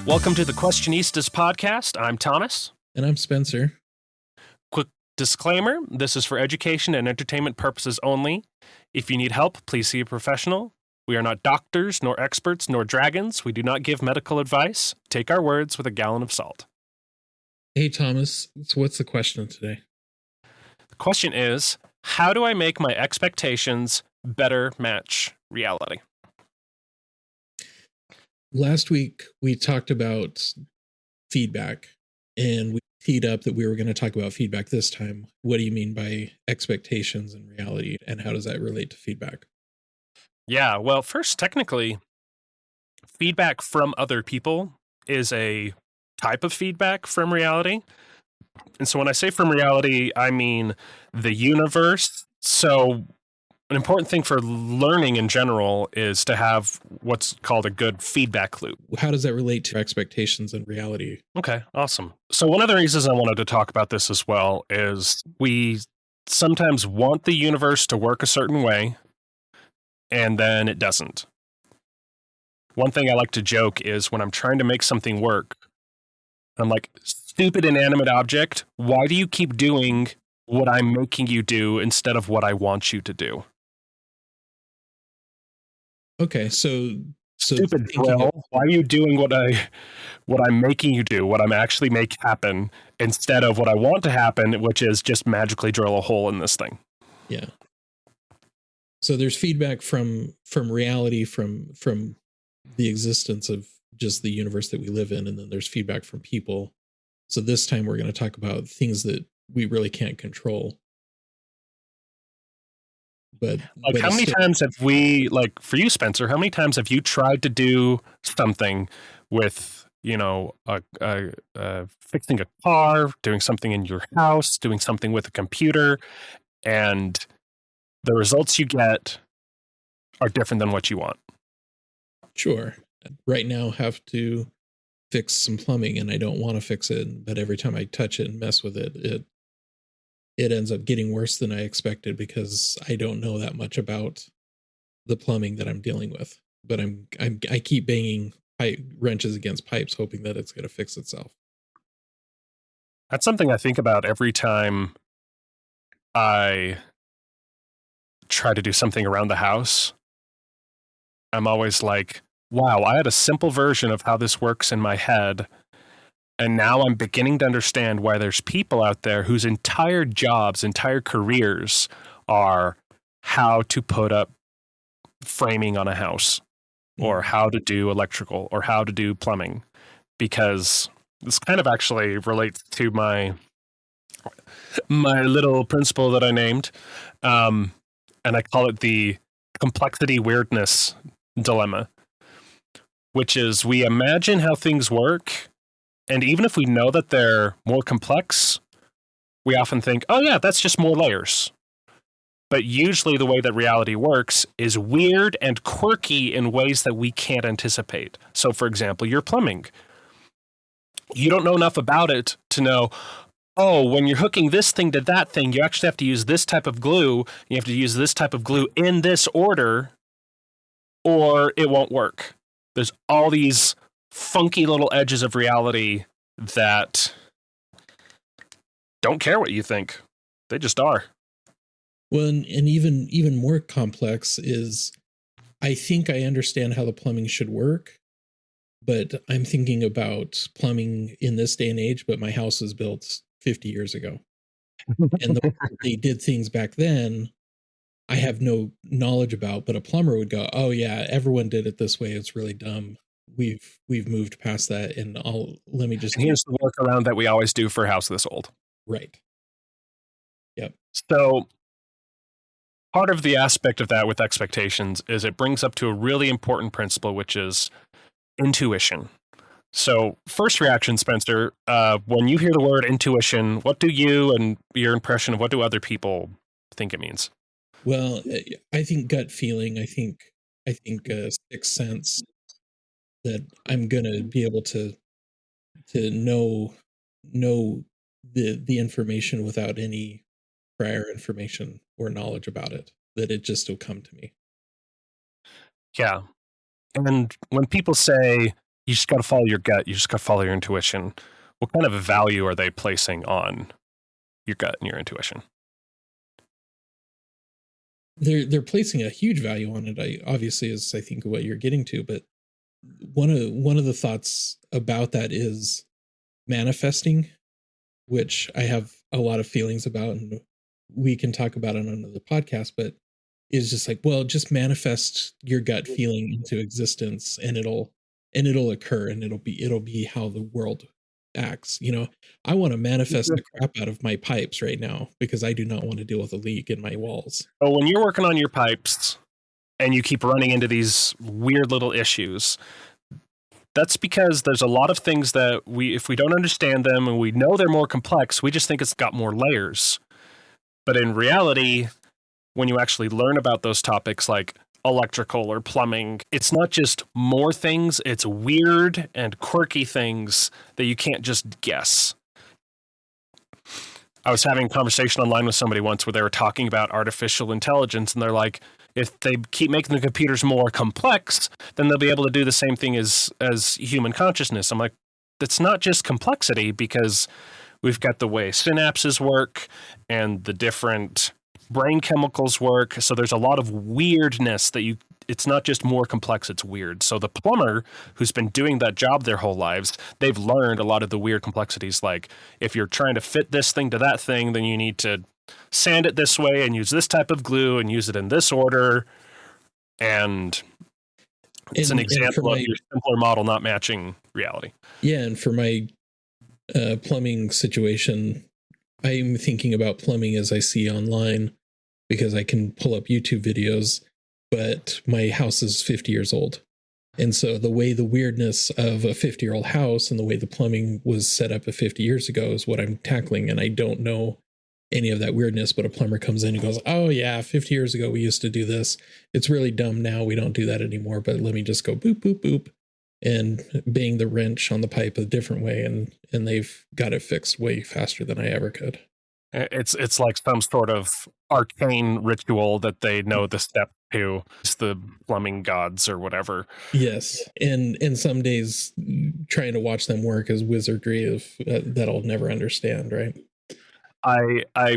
Welcome to the Questionistas podcast. I'm Thomas. And I'm Spencer. Quick disclaimer, this is for education and entertainment purposes only. If you need help, please see a professional. We are not doctors, nor experts, nor dragons. We do not give medical advice. Take our words with a gallon of salt. Hey, Thomas, so what's the question today? The question is, how do I make my expectations better match reality? Last week, we talked about feedback, and we teed up that we were going to talk about feedback this time. What do you mean by expectations and reality, and how does that relate to feedback? Yeah, well, first, technically, feedback from other people is a type of feedback from reality. And so when I say from reality, I mean the universe. So an important thing for learning in general is to have what's called a good feedback loop. How does that relate to expectations and reality? Okay, awesome. So one of the reasons I wanted to talk about this as well is we sometimes want the universe to work a certain way, and then it doesn't. One thing I like to joke is when I'm trying to make something work, I'm like, stupid inanimate object, why do you keep doing what I'm making you do instead of what I want you to do? Okay, so stupid drill. Why are you doing what I'm making you do, what I'm actually make happen, instead of what I want to happen, which is just magically drill a hole in this thing? Yeah. So there's feedback from reality, from the existence of just the universe that we live in, and then there's feedback from people. So this time we're going to talk about things that we really can't control. But how many times have we, like for you, Spencer, how many times have you tried to do something with, fixing a car, doing something in your house, doing something with a computer, and the results you get are different than what you want? Sure. Right now have to fix some plumbing and I don't want to fix it, but every time I touch it and mess with it, it ends up getting worse than I expected because I don't know that much about the plumbing that I'm dealing with. But I keep banging wrenches against pipes, hoping that it's going to fix itself. That's something I think about every time I try to do something around the house. I'm always like, wow, I had a simple version of how this works in my head. And now I'm beginning to understand why there's people out there whose entire jobs, entire careers are how to put up framing on a house, or how to do electrical, or how to do plumbing. Because this kind of actually relates to my little principle that I named. And I call it the complexity weirdness dilemma, which is we imagine how things work. And even if we know that they're more complex, we often think, oh yeah, that's just more layers. But usually the way that reality works is weird and quirky in ways that we can't anticipate. So for example, your plumbing. You don't know enough about it to know, oh, when you're hooking this thing to that thing, you actually have to use this type of glue. You have to use this type of glue in this order, or it won't work. There's all these funky little edges of reality that don't care what you think. They just are. Well, and even more complex is, I think I understand how the plumbing should work, but I'm thinking about plumbing in this day and age, but my house was built 50 years ago. And the way they did things back then, I have no knowledge about, but a plumber would go, oh yeah, everyone did it this way. It's really dumb. We've moved past that, and let me just. Here's the workaround that we always do for a house this old. Right. Yep. So part of the aspect of that with expectations is it brings up to a really important principle, which is intuition. So first reaction, Spencer, when you hear the word intuition, what do you and your impression of what do other people think it means? Well, I think gut feeling. I think sixth sense, that I'm gonna be able to know the information without any prior information or knowledge about it, that it just will come to me. Yeah. And when people say You just got to follow your gut. You just got to follow your intuition. What kind of value are they placing on your gut and your intuition? They're placing a huge value on it. Obviously, is I think what you're getting to, but one of the thoughts about that is manifesting, which I have a lot of feelings about, and we can talk about it on another podcast. But is just like, well, just manifest your gut feeling into existence, and it'll occur, and it'll be how the world acts. I want to manifest the crap out of my pipes right now because I do not want to deal with a leak in my walls. So when you're working on your pipes and you keep running into these weird little issues, that's because there's a lot of things that if we don't understand them and we know they're more complex, we just think it's got more layers. But in reality, when you actually learn about those topics like electrical or plumbing, it's not just more things, it's weird and quirky things that you can't just guess. I was having a conversation online with somebody once where they were talking about artificial intelligence, and they're like, if they keep making the computers more complex, then they'll be able to do the same thing as human consciousness. I'm like, that's not just complexity, because we've got the way synapses work and the different brain chemicals work. So there's a lot of weirdness that it's not just more complex, it's weird. So the plumber who's been doing that job their whole lives, they've learned a lot of the weird complexities. Like if you're trying to fit this thing to that thing, then you need to sand it this way and use this type of glue and use it in this order. And it's an example of your simpler model not matching reality. Yeah. And for my plumbing situation, I'm thinking about plumbing as I see online, because I can pull up YouTube videos, but my house is 50 years old. And so the way the weirdness of a 50-year-old house and the way the plumbing was set up 50 years ago is what I'm tackling. And I don't know any of that weirdness, but a plumber comes in and goes, oh yeah, 50 years ago we used to do this. It's really dumb now. We don't do that anymore, but let me just go boop, boop, boop, and bang the wrench on the pipe a different way. And they've got it fixed way faster than I ever could. It's like some sort of arcane ritual that they know the step to. It's the plumbing gods or whatever. Yes, and some days trying to watch them work is wizardry of that I'll never understand. Right. I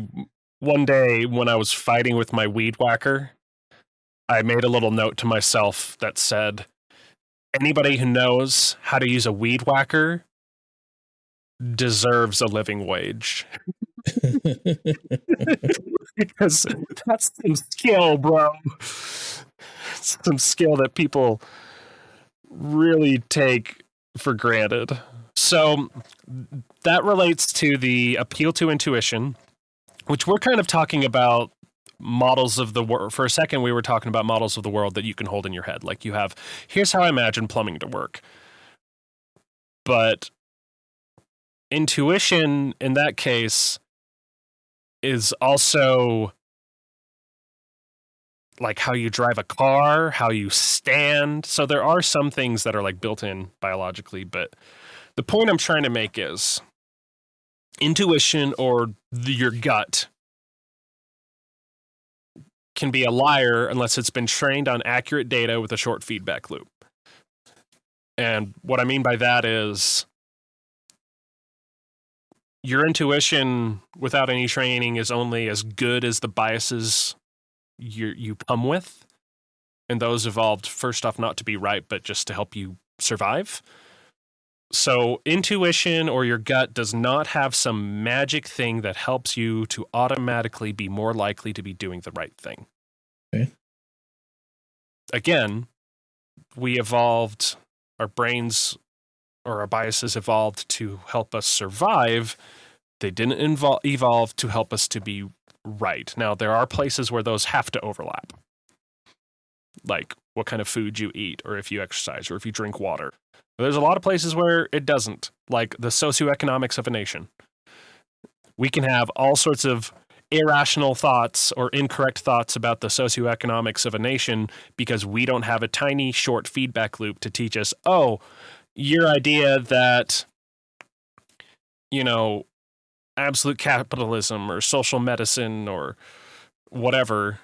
one day when I was fighting with my weed whacker, I made a little note to myself that said, anybody who knows how to use a weed whacker deserves a living wage. Because that's some skill, bro. Some skill that people really take for granted. So that relates to the appeal to intuition, which we're kind of talking about models of the world. For a second, we were talking about models of the world that you can hold in your head. Like you have, here's how I imagine plumbing to work. But intuition in that case is also like how you drive a car, how you stand. So there are some things that are like built in biologically, but the point I'm trying to make is intuition or your gut can be a liar unless it's been trained on accurate data with a short feedback loop. And what I mean by that is your intuition without any training is only as good as the biases you come with. And those evolved, first off, not to be right, but just to help you survive. So intuition or your gut does not have some magic thing that helps you to automatically be more likely to be doing the right thing. Okay. Again, we evolved, our brains or our biases evolved to help us survive. They didn't evolve to help us to be right. Now, there are places where those have to overlap. Like what kind of food you eat, or if you exercise, or if you drink water. There's a lot of places where it doesn't, like the socioeconomics of a nation. We can have all sorts of irrational thoughts or incorrect thoughts about the socioeconomics of a nation because we don't have a tiny short feedback loop to teach us, oh, your idea that, you know, absolute capitalism or social medicine or whatever.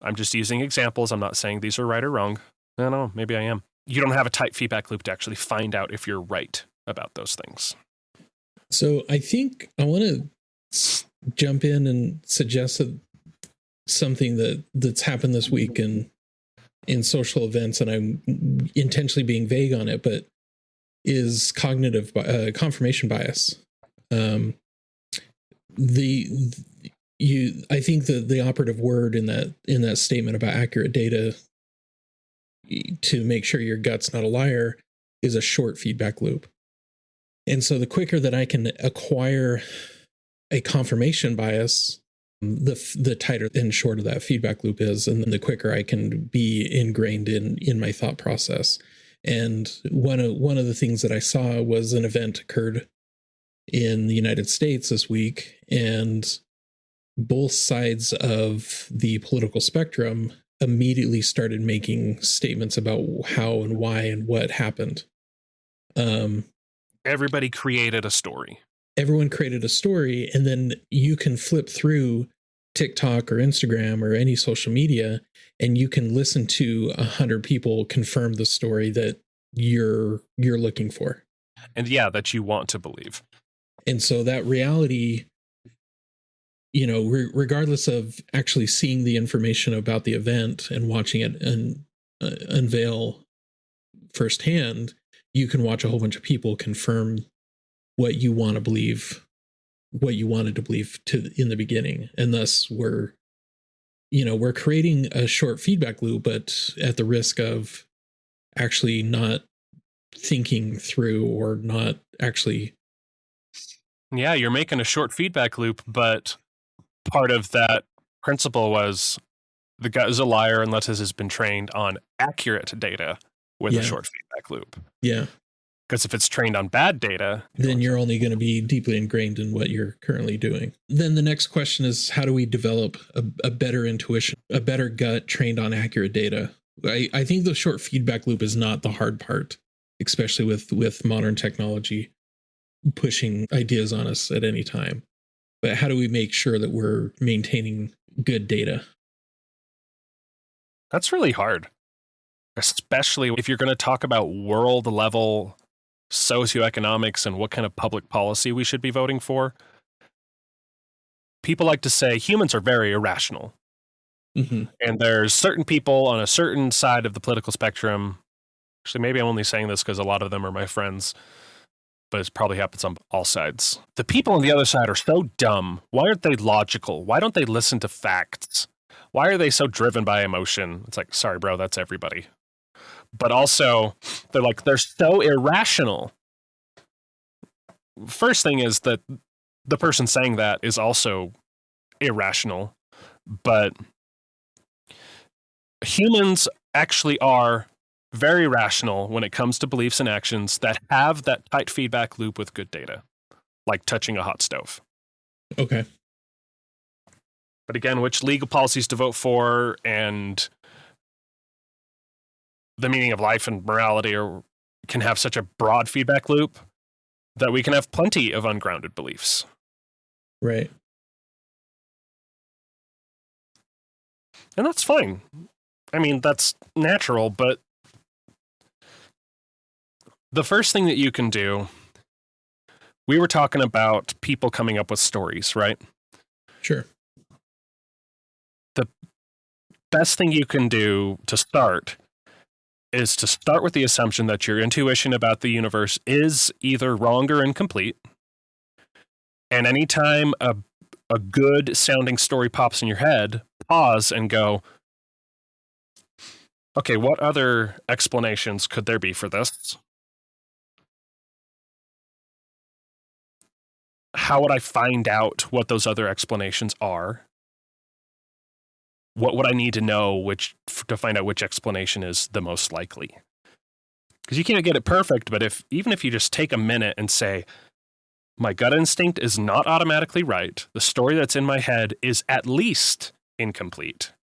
I'm just using examples. I'm not saying these are right or wrong. I don't know. Maybe I am. you don't have a tight feedback loop to actually find out if you're right about those things. So I think I want to jump in and suggest something that's happened this week in social events, and I'm intentionally being vague on it, but is cognitive confirmation bias. I think the operative word in that statement about accurate data to make sure your gut's not a liar is a short feedback loop. And so the quicker that I can acquire a confirmation bias, the tighter and shorter that feedback loop is, and then the quicker I can be ingrained in my thought process. And one of the things that I saw was an event occurred in the United States this week, and both sides of the political spectrum immediately started making statements about how and why and what happened. Everybody created a story. Everyone created a story, and then you can flip through TikTok or Instagram or any social media, and you can listen to 100 people confirm the story that you're looking for. And yeah, that you want to believe. And so that reality, regardless of actually seeing the information about the event and watching it unveil firsthand, you can watch a whole bunch of people confirm what you want to believe, what you wanted to believe in the beginning. And thus we're creating a short feedback loop, but at the risk of actually not thinking through or not actually. Yeah, you're making a short feedback loop, but part of that principle was the gut is a liar unless it has been trained on accurate data with a short feedback loop. Yeah. Because if it's trained on bad data, then you're only going to be deeply ingrained in what you're currently doing. Then the next question is, how do we develop a better intuition, a better gut trained on accurate data? I think the short feedback loop is not the hard part, especially with modern technology pushing ideas on us at any time. But how do we make sure that we're maintaining good data? That's really hard, especially if you're going to talk about world level socioeconomics and what kind of public policy we should be voting for. People like to say humans are very irrational. Mm-hmm. And there's certain people on a certain side of the political spectrum. Actually, maybe I'm only saying this because a lot of them are my friends, but it probably happens on all sides. The people on the other side are so dumb. Why aren't they logical? Why don't they listen to facts? Why are they so driven by emotion? It's like, sorry, bro, that's everybody. But also, they're so irrational. First thing is that the person saying that is also irrational, but humans actually are very rational when it comes to beliefs and actions that have that tight feedback loop with good data, like touching a hot stove. Okay. But again, which legal policies to vote for and the meaning of life and morality can have such a broad feedback loop that we can have plenty of ungrounded beliefs. Right. And that's fine. I mean, that's natural, but the first thing that you can do, we were talking about people coming up with stories, right? Sure. The best thing you can do to start is to start with the assumption that your intuition about the universe is either wrong or incomplete. And anytime a good sounding story pops in your head, pause and go, okay, what other explanations could there be for this? How would I find out what those other explanations are? What would I need to know to find out which explanation is the most likely? Because you can't get it perfect, but even if you just take a minute and say, my gut instinct is not automatically right, the story that's in my head is at least incomplete,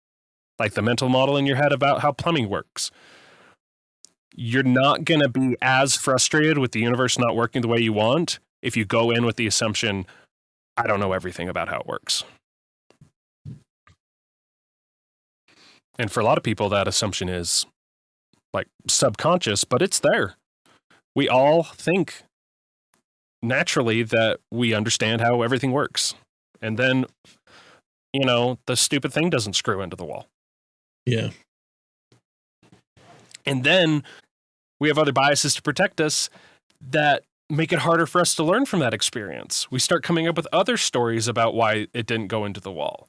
like the mental model in your head about how plumbing works, you're not going to be as frustrated with the universe not working the way you want if you go in with the assumption, I don't know everything about how it works. And for a lot of people, that assumption is like subconscious, but it's there. We all think naturally that we understand how everything works. And then, the stupid thing doesn't screw into the wall. Yeah. And then we have other biases to protect us that make it harder for us to learn from that experience. We start coming up with other stories about why it didn't go into the wall.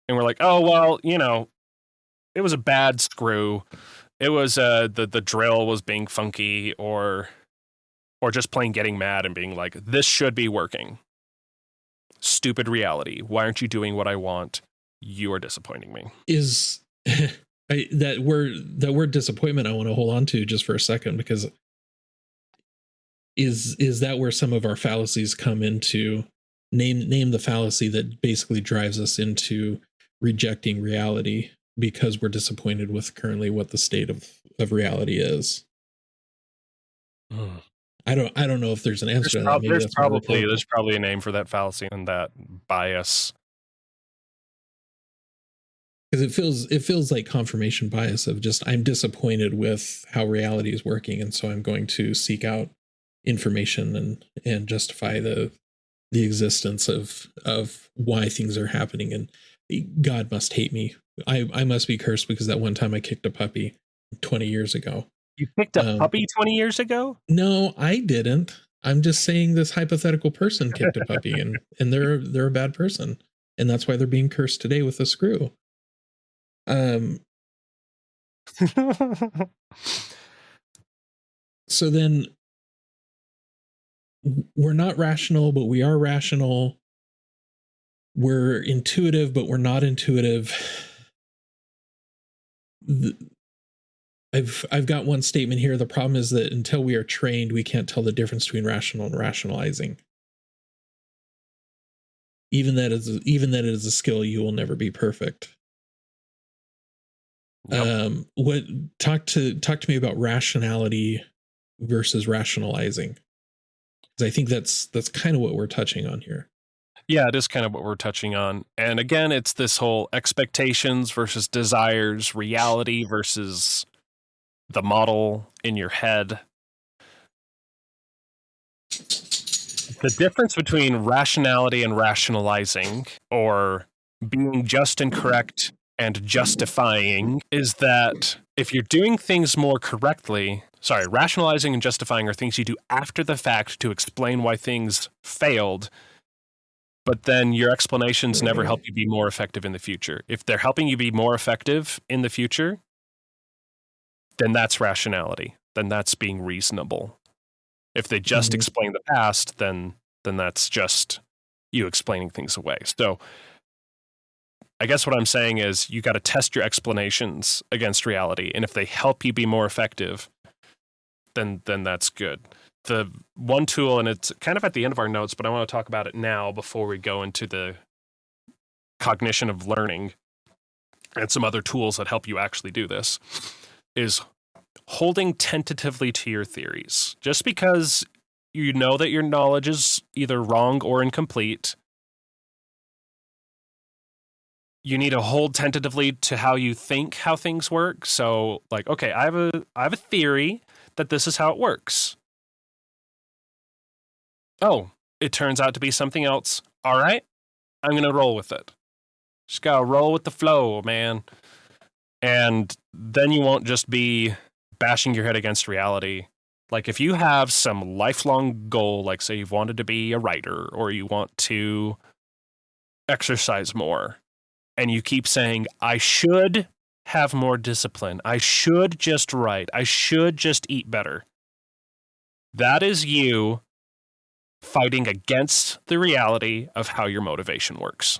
And we're like, oh, well, it was a bad screw. It was the drill was being funky, or just plain getting mad and being like, this should be working. Stupid reality. Why aren't you doing what I want? You are disappointing me. Is that word disappointment I want to hold on to just for a second, because is that where some of our fallacies come into? Name the fallacy that basically drives us into rejecting reality because we're disappointed with currently what the state of reality is. I don't know if there's an answer to that. There's probably a name for that fallacy and that bias. Because it feels like confirmation bias of just, I'm disappointed with how reality is working, and so I'm going to seek out information and justify the existence of why things are happening, and God must hate me. I must be cursed because that one time I kicked a puppy 20 years ago. You picked a puppy 20 years ago? No, I didn't. I'm just saying this hypothetical person kicked a puppy and they're a bad person. And that's why they're being cursed today with a screw. So then we're not rational, but we are rational. We're intuitive, but we're not intuitive. I've got one statement here. The problem is that until we are trained, we can't tell the difference between rational and rationalizing. Even that it is a skill, you will never be perfect. Yep. Talk to me about rationality versus rationalizing, because I think that's kind of what we're touching on here. Yeah, it is kind of what we're touching on. And again, it's this whole expectations versus desires, reality versus the model in your head. The difference between rationality and rationalizing, or being just and correct and justifying, is that if you're doing things more correctly, rationalizing and justifying are things you do after the fact to explain why things failed, but then your explanations never help you be more effective in the future. If they're helping you be more effective in the future, then that's rationality. Then that's being reasonable. If they just explain the past, then that's just you explaining things away. So I guess what I'm saying is you got to test your explanations against reality. And if they help you be more effective, then that's good. The one tool, and it's kind of at the end of our notes, but I want to talk about it now before we go into the cognition of learning and some other tools that help you actually do this, is holding tentatively to your theories. Just because you know that your knowledge is either wrong or incomplete, you need to hold tentatively to how you think how things work. So, like, okay, I have a theory that this is how it works. Oh, it turns out to be something else. All right, I'm going to roll with it. Just got to roll with the flow, man. And then you won't just be bashing your head against reality. Like, if you have some lifelong goal, like say you've wanted to be a writer or you want to exercise more, and you keep saying, I should have more discipline, I should just write, I should just eat better. That is you fighting against the reality of how your motivation works.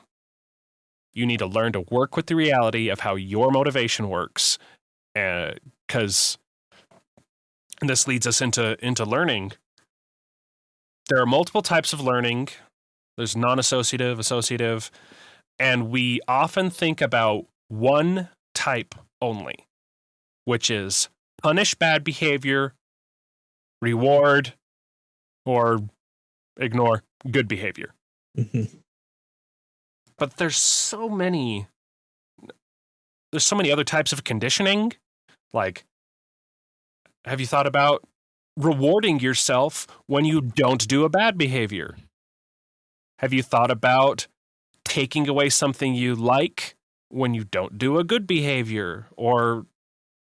You need to learn to work with the reality of how your motivation works, because this leads us into learning. There are multiple types of learning. There's non-associative, associative, and we often think about one type only, which is punish bad behavior, reward, or ignore good behavior. Mm-hmm. But there's so many other types of conditioning Like, have you thought about rewarding yourself when you don't do a bad behavior? Have you thought about taking away something you like when you don't do a good behavior? Or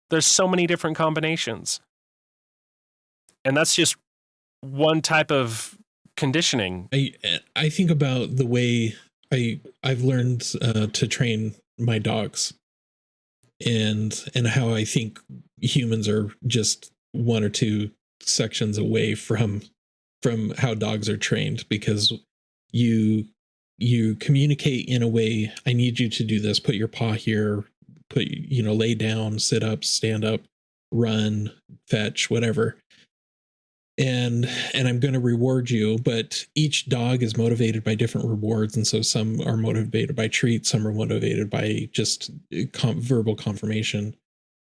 there's so many different combinations. And that's just one type of conditioning. I think about the way I've learned to train my dogs, and how I think humans are just one or two sections away from how dogs are trained, because you communicate in a way. I need you to do this. Put your paw here. Put, lay down, sit up, stand up, run, fetch, whatever. And I'm going to reward you, but each dog is motivated by different rewards, and so some are motivated by treats, some are motivated by just verbal confirmation,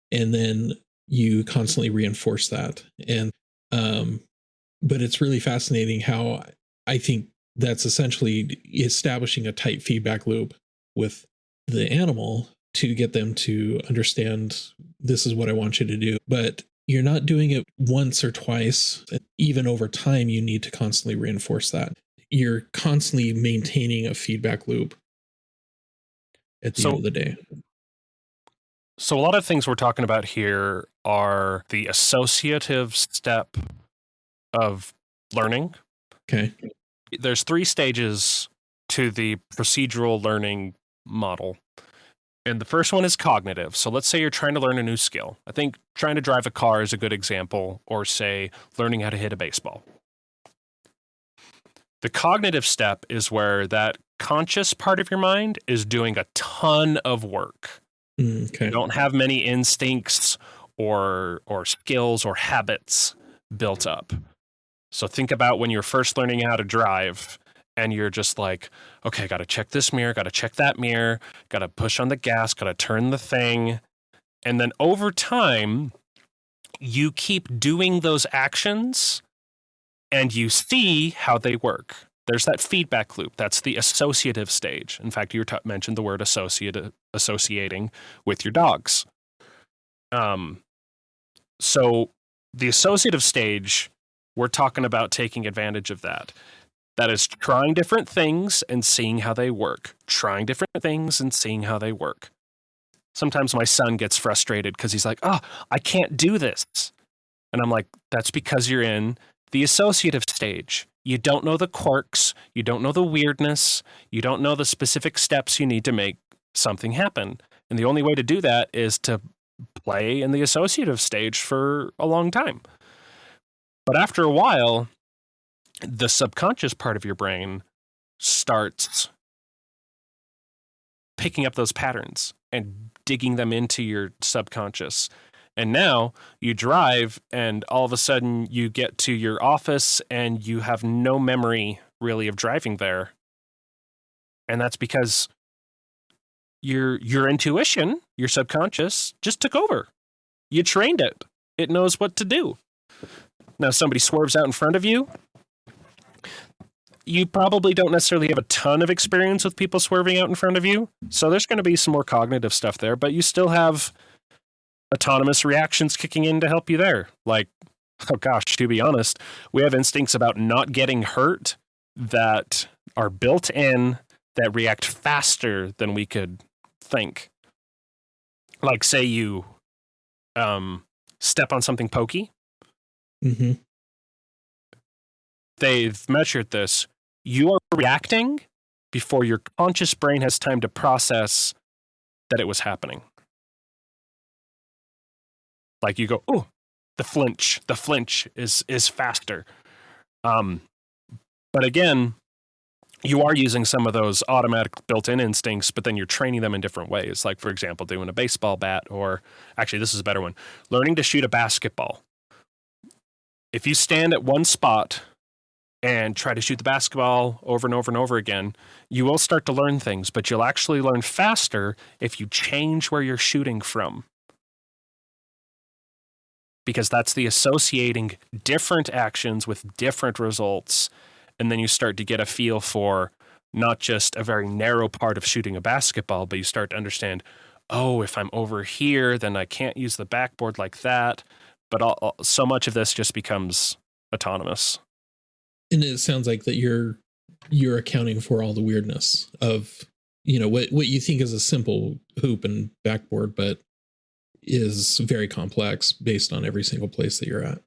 and then you constantly reinforce that. And but it's really fascinating how I think that's essentially establishing a tight feedback loop with the animal to get them to understand, this is what I want you to do. But you're not doing it once or twice. Even over time, you need to constantly reinforce that. You're constantly maintaining a feedback loop at the end of the day. So a lot of things we're talking about here are the associative step of learning. Okay. There's 3 stages to the procedural learning model. And the first one is cognitive. So let's say you're trying to learn a new skill. I think trying to drive a car is a good example, or say learning how to hit a baseball. The cognitive step is where that conscious part of your mind is doing a ton of work. Okay. You don't have many instincts or skills or habits built up. So think about when you're first learning how to drive, and you're just like, okay, got to check this mirror, got to check that mirror, got to push on the gas, got to turn the thing. And then over time, you keep doing those actions and you see how they work. There's that feedback loop. That's the associative stage. In fact, you mentioned the word associating with your dogs. So the associative stage, we're talking about taking advantage of that. That is trying different things and seeing how they work. Trying different things and seeing how they work. Sometimes my son gets frustrated because he's like, oh, I can't do this. And I'm like, that's because you're in the associative stage. You don't know the quirks. You don't know the weirdness. You don't know the specific steps you need to make something happen. And the only way to do that is to play in the associative stage for a long time. But after a while, the subconscious part of your brain starts picking up those patterns and digging them into your subconscious. And now you drive, and all of a sudden you get to your office and you have no memory really of driving there. And that's because your intuition, your subconscious, just took over. You trained it. It knows what to do. Now somebody swerves out in front of you. You probably don't necessarily have a ton of experience with people swerving out in front of you. So there's going to be some more cognitive stuff there, but you still have autonomous reactions kicking in to help you there. Like, oh gosh, to be honest, we have instincts about not getting hurt that are built in that react faster than we could think. Like, say you step on something pokey. Mm-hmm. They've measured this. You are reacting before your conscious brain has time to process that it was happening. Like you go, oh, the flinch is faster. But again, you are using some of those automatic built-in instincts, but then you're training them in different ways. Like, for example, doing a baseball bat, or actually, this is a better one, learning to shoot a basketball. If you stand at one spot and try to shoot the basketball over and over and over again, you will start to learn things, but you'll actually learn faster if you change where you're shooting from. Because that's the associating different actions with different results. And then you start to get a feel for not just a very narrow part of shooting a basketball, but you start to understand, oh, if I'm over here, then I can't use the backboard like that. But so much of this just becomes autonomous. And it sounds like that you're accounting for all the weirdness of, you know, what you think is a simple hoop and backboard, but is very complex based on every single place that you're at.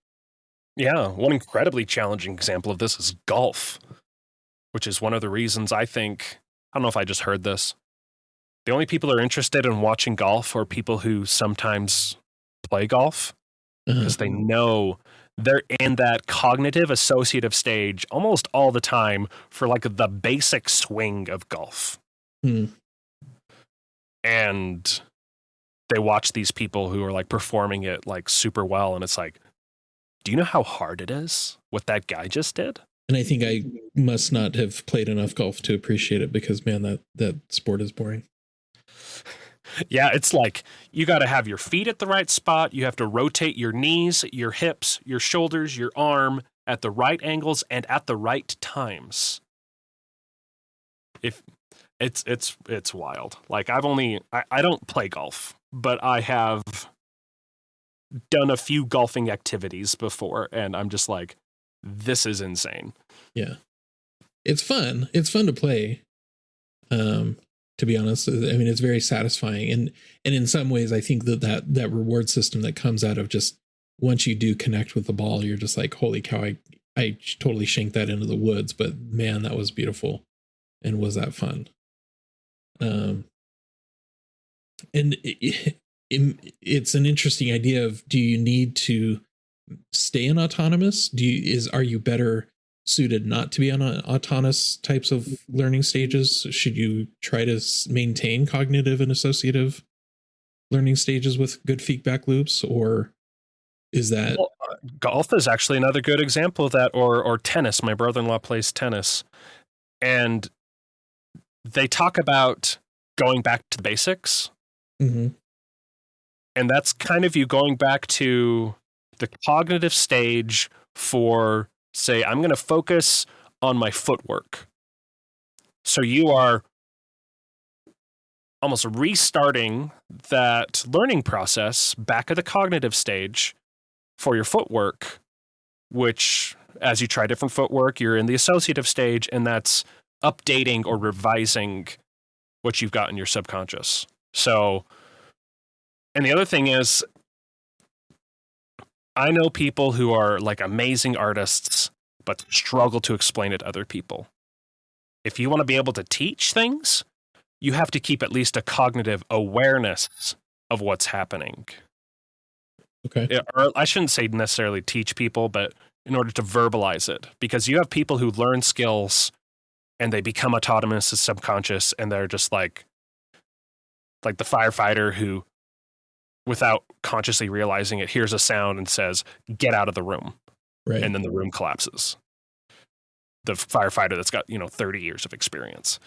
Yeah, one incredibly challenging example of this is golf, which is one of the reasons I think, I don't know if I just heard this, the only people who are interested in watching golf are people who sometimes play golf, because they know they're in that cognitive associative stage almost all the time for like the basic swing of golf. And they watch these people who are like performing it like super well, and it's like, do you know how hard it is what that guy just did? And I think I must not have played enough golf to appreciate it, because man, that sport is boring. Yeah, it's like you got to have your feet at the right spot. You have to rotate your knees, your hips, your shoulders, your arm at the right angles and at the right times. If it's wild. Like I don't play golf, but I have done a few golfing activities before, and I'm just like, this is insane. Yeah. It's fun. It's fun to play. To be honest, I mean, it's very satisfying. And in some ways, I think that reward system that comes out of just once you do connect with the ball, you're just like, holy cow, I totally shanked that into the woods, but man, that was beautiful. And was that fun? And it's an interesting idea of, do you need to stay in autonomous? Are you better suited not to be on autonomous types of learning stages? Should you try to maintain cognitive and associative learning stages with good feedback loops, or is that golf is actually another good example of that, or tennis. My brother-in-law plays tennis, and they talk about going back to the basics. Mm-hmm. And that's kind of you going back to the cognitive stage for, say, I'm going to focus on my footwork. So you are almost restarting that learning process back at the cognitive stage for your footwork, which as you try different footwork, you're in the associative stage, and that's updating or revising what you've got in your subconscious. So, and the other thing is, I know people who are like amazing artists, but struggle to explain it to other people. If you want to be able to teach things, you have to keep at least a cognitive awareness of what's happening. Okay. Or I shouldn't say necessarily teach people, but in order to verbalize it, because you have people who learn skills and they become autonomous as subconscious, and they're just like the firefighter who, without consciously realizing it, hears a sound and says, "Get out of the room." Right. And then the room collapses. The firefighter that's got, 30 years of experience.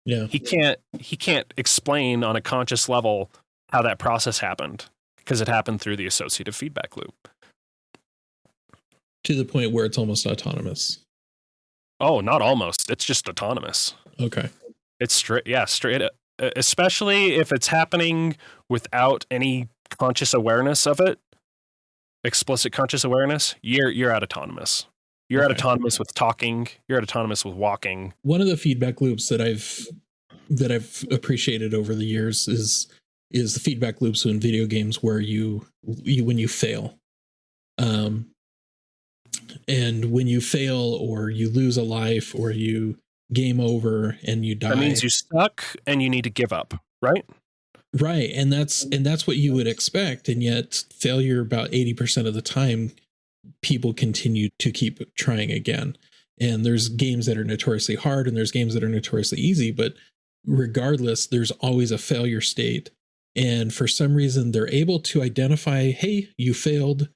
Yeah. He can't explain on a conscious level how that process happened, because it happened through the associative feedback loop. To the point where it's almost autonomous. Oh, not almost. It's just autonomous. Okay. It's straight. Especially if it's happening without any conscious awareness of it, explicit conscious awareness, you're at autonomous. You're at autonomous with talking. You're at autonomous with walking. One of the feedback loops that I've appreciated over the years is the feedback loops in video games where you when you fail, and when you fail or you lose a life or you game over and you die, that means you suck and you need to give up, right? Right. And that's what you would expect. And yet failure, about 80% of the time, people continue to keep trying again. And there's games that are notoriously hard and there's games that are notoriously easy, but regardless, there's always a failure state. And for some reason, they're able to identify, hey, you failed,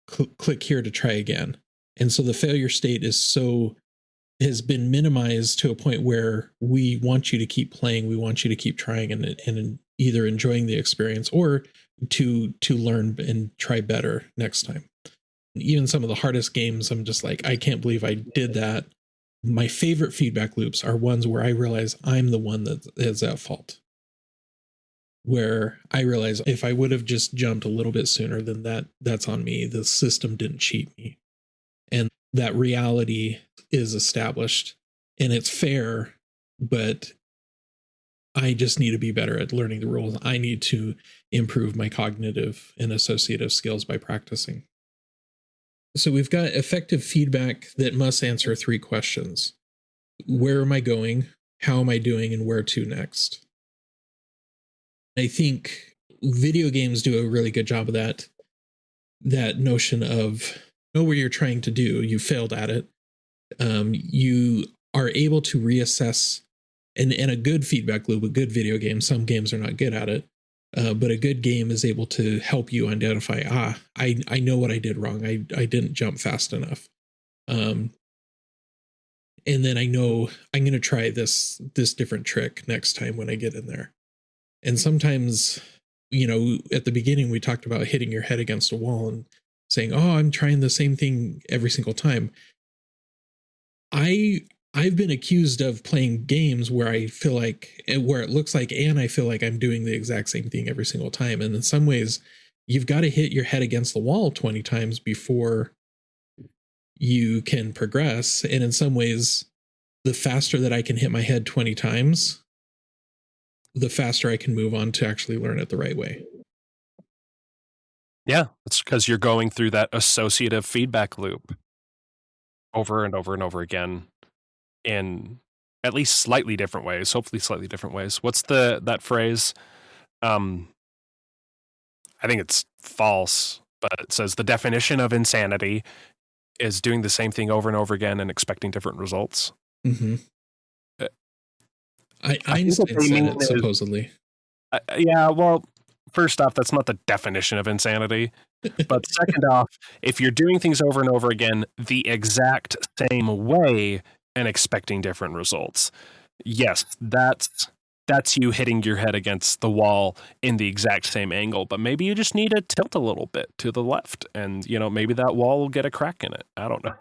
click here to try again. And so the failure state has been minimized to a point where we want you to keep playing. We want you to keep trying and either enjoying the experience or to learn and try better next time. Even some of the hardest games, I'm just like, I can't believe I did that. My favorite feedback loops are ones where I realize I'm the one that is at fault. where I realize if I would have just jumped a little bit sooner, then that's on me. The system didn't cheat me. And that reality is established and it's fair, but I just need to be better at learning the rules. I need to improve my cognitive and associative skills by practicing. So we've got effective feedback that must answer 3 questions. Where am I going? How am I doing? And where to next? I think video games do a really good job of that. That notion of know where you're trying to do. You failed at it. You are able to reassess, and a good feedback loop, a good video game. Some games are not good at it, but a good game is able to help you identify. I know what I did wrong. I didn't jump fast enough. And then I know I'm going to try this different trick next time when I get in there. And sometimes, at the beginning, we talked about hitting your head against a wall and saying, oh, I'm trying the same thing every single time. I've been accused of playing games where I feel like, where it looks like, and I feel like I'm doing the exact same thing every single time. And in some ways, you've got to hit your head against the wall 20 times before you can progress. And in some ways, the faster that I can hit my head 20 times, the faster I can move on to actually learn it the right way. Yeah, it's because you're going through that associative feedback loop over and over and over again in at least slightly different ways, hopefully slightly different ways. What's that phrase? I think it's false, but it says the definition of insanity is doing the same thing over and over again and expecting different results. Mm-hmm. Einstein said it, supposedly. Yeah, well, first off, that's not the definition of insanity. But second off, if you're doing things over and over again the exact same way and expecting different results, yes, that's you hitting your head against the wall in the exact same angle. But maybe you just need to tilt a little bit to the left, and maybe that wall will get a crack in it. I don't know.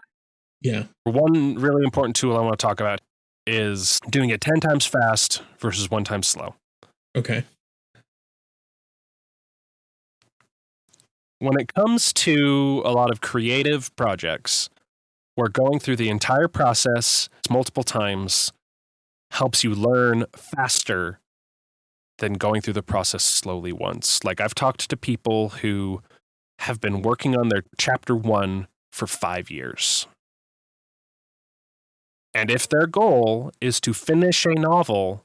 Yeah. One really important tool I want to talk about is doing it 10 times fast versus 1 time slow. Okay. When it comes to a lot of creative projects, where going through the entire process multiple times helps you learn faster than going through the process slowly once. Like, I've talked to people who have been working on their chapter 1 for 5 years. And if their goal is to finish a novel,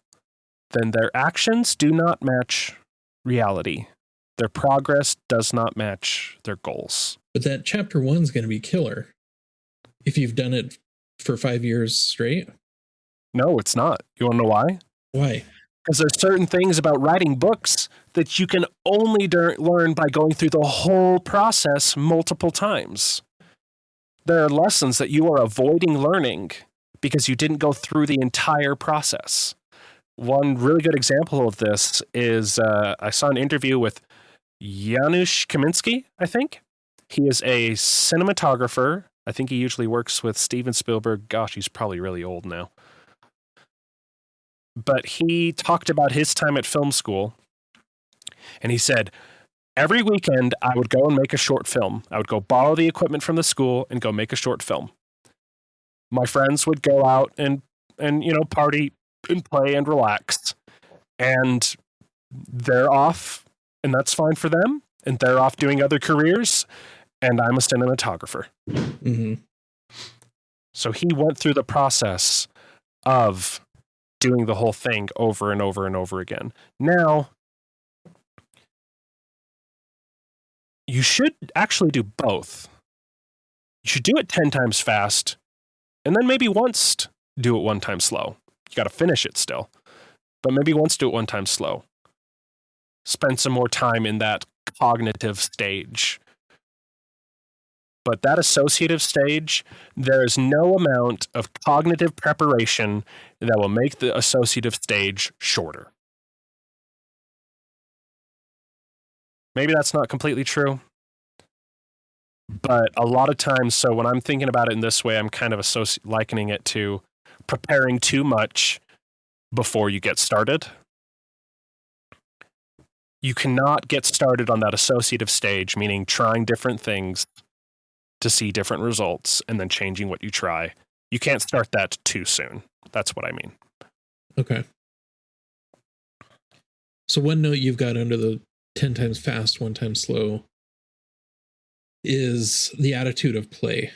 then their actions do not match reality. Their progress does not match their goals. But that chapter 1 is going to be killer if you've done it for 5 years straight. No, it's not. You want to know why? Why? Because there's certain things about writing books that you can only learn by going through the whole process multiple times. There are lessons that you are avoiding learning because you didn't go through the entire process. One really good example of this is I saw an interview with Janusz Kaminski, I think. He is a cinematographer. I think he usually works with Steven Spielberg. Gosh, he's probably really old now. But he talked about his time at film school. And he said, every weekend I would go and make a short film. I would go borrow the equipment from the school and go make a short film. My friends would go out and party and play and relax. And they're off, and that's fine for them. And they're off doing other careers. And I'm a cinematographer. Mm-hmm. So he went through the process of doing the whole thing over and over and over again. Now, you should actually do both. You should do it 10 times fast, and then maybe once do it 1 time slow. You got to finish it still, but maybe once do it 1 time slow. Spend some more time in that cognitive stage. But that associative stage, there is no amount of cognitive preparation that will make the associative stage shorter. Maybe that's not completely true, but a lot of times, so when I'm thinking about it in this way, I'm kind of likening it to preparing too much before you get started. you cannot get started on that associative stage, meaning trying different things to see different results and then changing what you try. You can't start that too soon. That's what I mean. Okay. So one note you've got under the 10 times fast, 1 time slow is the attitude of play.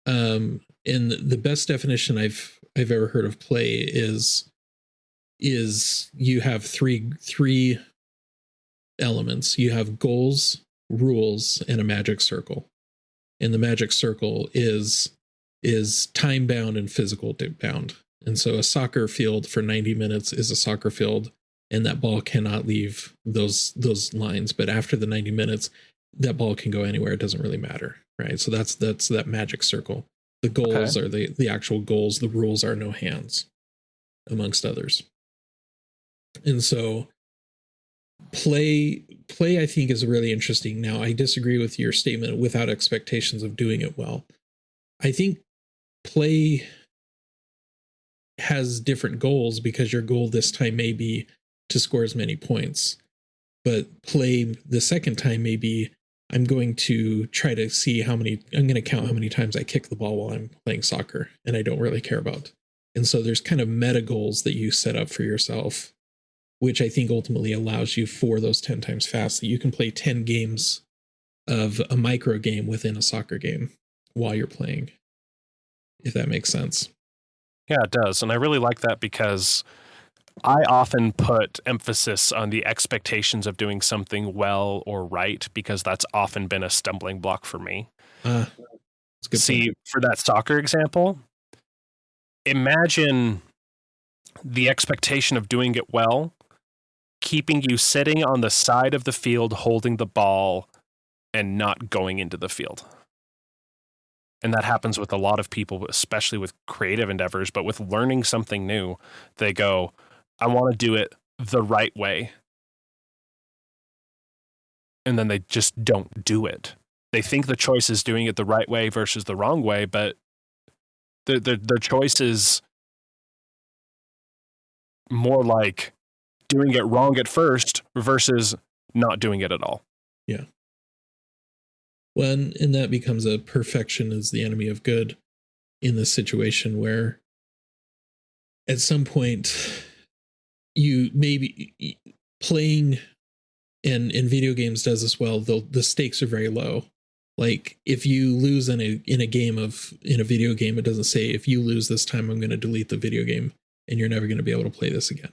And the best definition I've ever heard of play is you have three elements. You have goals, rules, and a magic circle. And the magic circle is time bound and physical bound. And so a soccer field for 90 minutes is a soccer field, and that ball cannot leave those lines. But after the 90 minutes, that ball can go anywhere. It doesn't really matter, right? So that's that magic circle. The goals are the actual goals. The rules are no hands, amongst others. And so play I think is really interesting. Now, I disagree with your statement without expectations of doing it well. I think play has different goals because your goal this time may be to score as many points, but play the second time may be, I'm going to try to see I'm going to count how many times I kick the ball while I'm playing soccer, and I don't really care about. And so there's kind of meta goals that you set up for yourself, which I think ultimately allows you for those 10 times fast that you can play 10 games of a micro game within a soccer game while you're playing, if that makes sense. Yeah, it does. And I really like that because I often put emphasis on the expectations of doing something well or right, because that's often been a stumbling block for me. See, for that soccer example, imagine the expectation of doing it well keeping you sitting on the side of the field holding the ball and not going into the field. And that happens with a lot of people, especially with creative endeavors, but with learning something new, they go, I want to do it the right way. And then they just don't do it. They think the choice is doing it the right way versus the wrong way, but their choice is more like doing it wrong at first versus not doing it at all. Yeah. Well, and that becomes a perfection is the enemy of good in this situation where at some point you maybe playing and video games does this well, the stakes are very low. Like if you lose in a video game, it doesn't say if you lose this time, I'm going to delete the video game and you're never going to be able to play this again.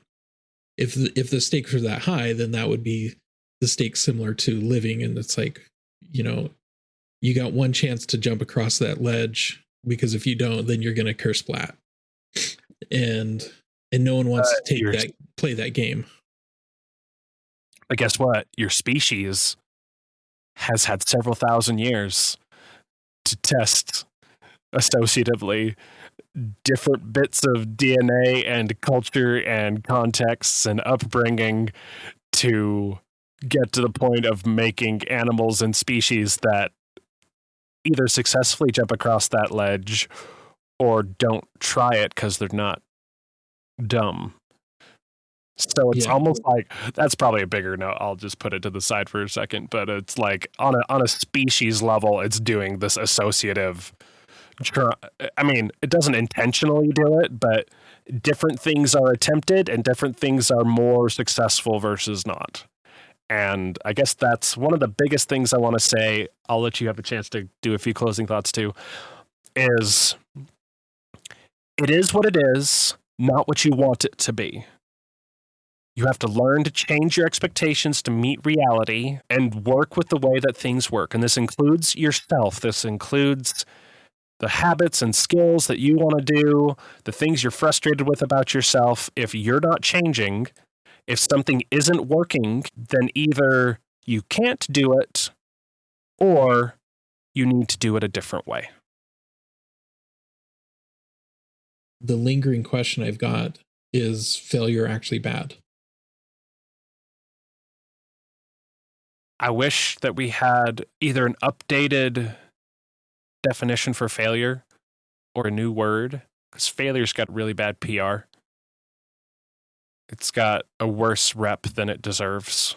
If the stakes are that high, then that would be the stakes similar to living. And it's like, you got one chance to jump across that ledge, because if you don't, then you're going to curse splat. And no one wants to play that game. But guess what? Your species has had several thousand years to test associatively different bits of DNA and culture and contexts and upbringing to get to the point of making animals and species that either successfully jump across that ledge or don't try it because they're not dumb. So it's almost like, that's probably a bigger note. I'll just put it to the side for a second, but it's like on a species level, it's doing this associative. I mean, it doesn't intentionally do it, but different things are attempted and different things are more successful versus not. And I guess that's one of the biggest things I want to say. I'll let you have a chance to do a few closing thoughts too, is it is what it is, not what you want it to be. You have to learn to change your expectations to meet reality and work with the way that things work. And this includes yourself. This includes the habits and skills that you want to do, the things you're frustrated with about yourself. If you're not changing, if something isn't working, then either you can't do it or you need to do it a different way. The lingering question I've got is failure actually bad? I wish that we had either an updated definition for failure or a new word, because failure's got really bad PR. It's got a worse rep than it deserves.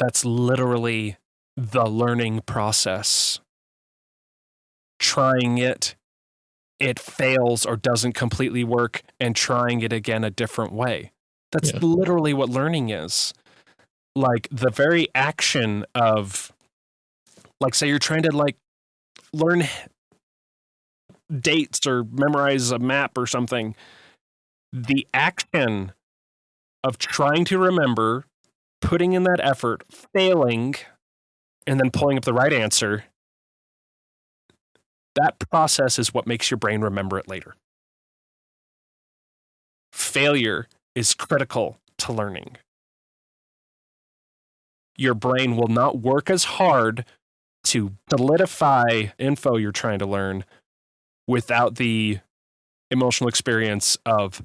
That's literally the learning process. Trying it fails or doesn't completely work, and trying it again a different way. That's literally what learning is. Like the very action of, like, say you're trying to like learn dates or memorize a map or something. The action of trying to remember, putting in that effort, failing, and then pulling up the right answer, that process is what makes your brain remember it later. Failure is critical to learning. Your brain will not work as hard to solidify info you're trying to learn without the emotional experience of,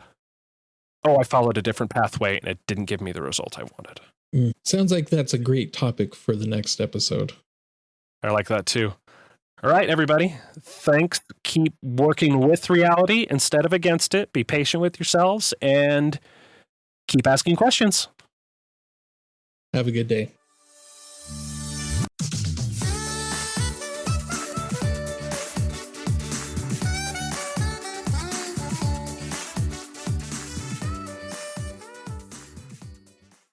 oh, I followed a different pathway and it didn't give me the result I wanted. Sounds like that's a great topic for the next episode. I like that too. All right, everybody. Thanks. Keep working with reality instead of against it. Be patient with yourselves and keep asking questions. Have a good day.